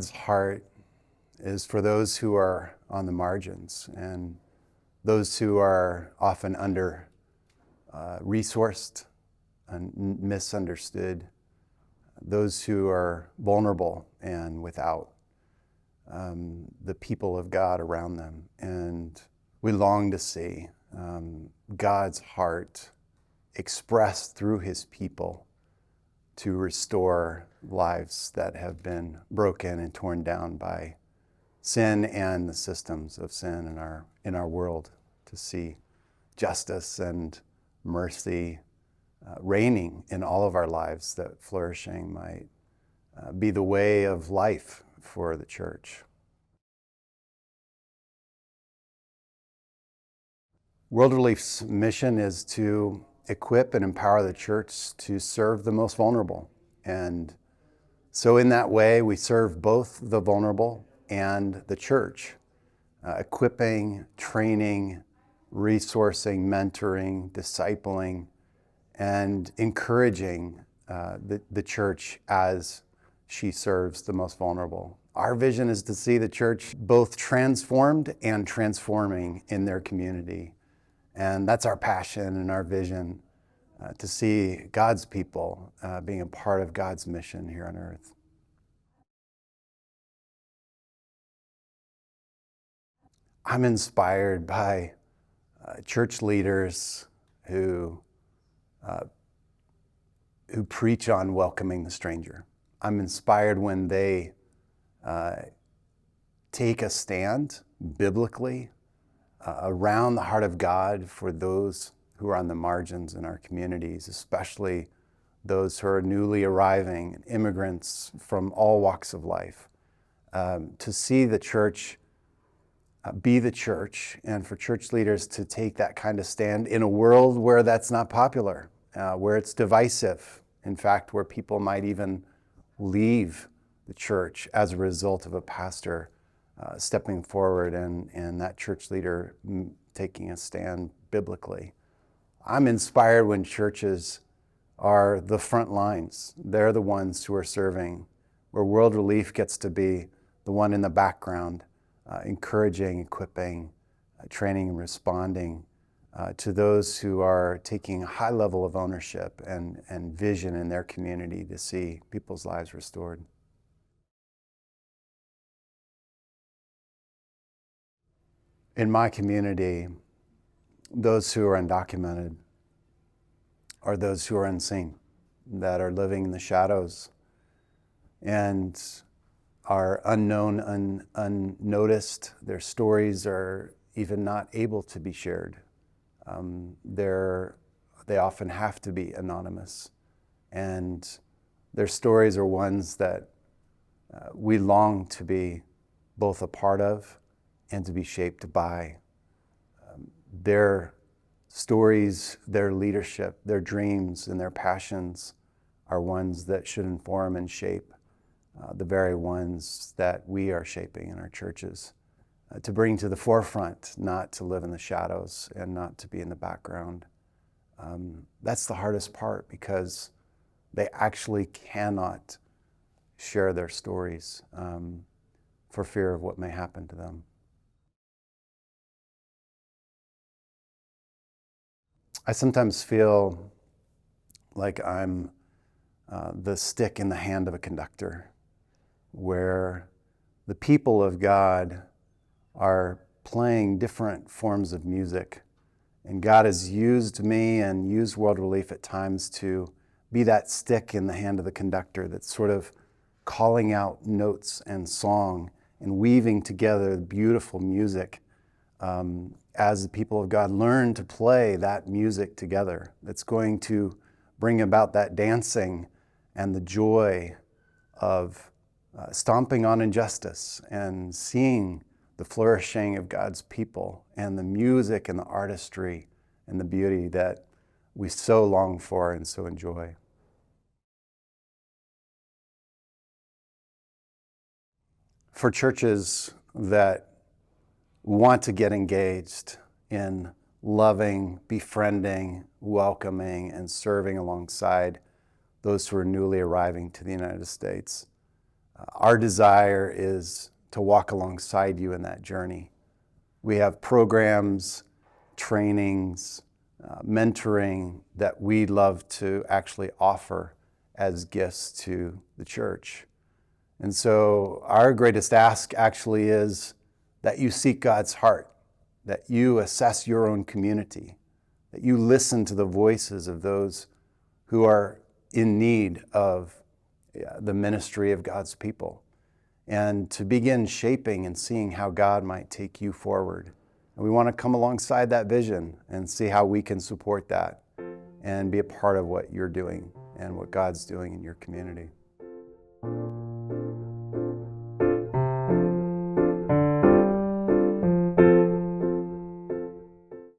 God's heart is for those who are on the margins and those who are often under resourced and misunderstood, those who are vulnerable and without the people of God around them. And we long to see God's heart expressed through his people to restore lives that have been broken and torn down by sin and the systems of sin in our world, to see justice and mercy reigning in all of our lives, that flourishing might be the way of life for the church. World Relief's mission is to equip and empower the church to serve the most vulnerable. And so in that way, we serve both the vulnerable and the church, equipping, training, resourcing, mentoring, discipling, and encouraging the church as she serves the most vulnerable. Our vision is to see the church both transformed and transforming in their community. And that's our passion and our vision, to see God's people being a part of God's mission here on earth. I'm inspired by church leaders who preach on welcoming the stranger. I'm inspired when they take a stand biblically around the heart of God for those who are on the margins in our communities, especially those who are newly arriving, immigrants from all walks of life. To see the church be the church, and for church leaders to take that kind of stand in a world where that's not popular, where it's divisive, in fact, where people might even leave the church as a result of a pastor stepping forward and that church leader taking a stand biblically. I'm inspired when churches are the front lines. They're the ones who are serving, where World Relief gets to be the one in the background, encouraging, equipping, training, and responding to those who are taking a high level of ownership and vision in their community to see people's lives restored. In my community, those who are undocumented are those who are unseen, that are living in the shadows and are unknown, unnoticed. Their stories are even not able to be shared. They often have to be anonymous. And their stories are ones that we long to be both a part of and to be shaped by. Their stories, their leadership, their dreams, and their passions are ones that should inform and shape the very ones that we are shaping in our churches, to bring to the forefront, not to live in the shadows and not to be in the background. That's the hardest part, because they actually cannot share their stories for fear of what may happen to them. I sometimes feel like I'm the stick in the hand of a conductor, where the people of God are playing different forms of music. And God has used me and used World Relief at times to be that stick in the hand of the conductor that's sort of calling out notes and song and weaving together beautiful music as the people of God learn to play that music together. That's going to bring about that dancing and the joy of stomping on injustice and seeing the flourishing of God's people and the music and the artistry and the beauty that we so long for and so enjoy. For churches that want to get engaged in loving, befriending, welcoming, and serving alongside those who are newly arriving to the United States, Our desire is to walk alongside you in that journey. We have programs, trainings, mentoring that we love to actually offer as gifts to the church. And so our greatest ask actually is that you seek God's heart, that you assess your own community, that you listen to the voices of those who are in need of the ministry of God's people, and to begin shaping and seeing how God might take you forward. And we want to come alongside that vision and see how we can support that and be a part of what you're doing and what God's doing in your community.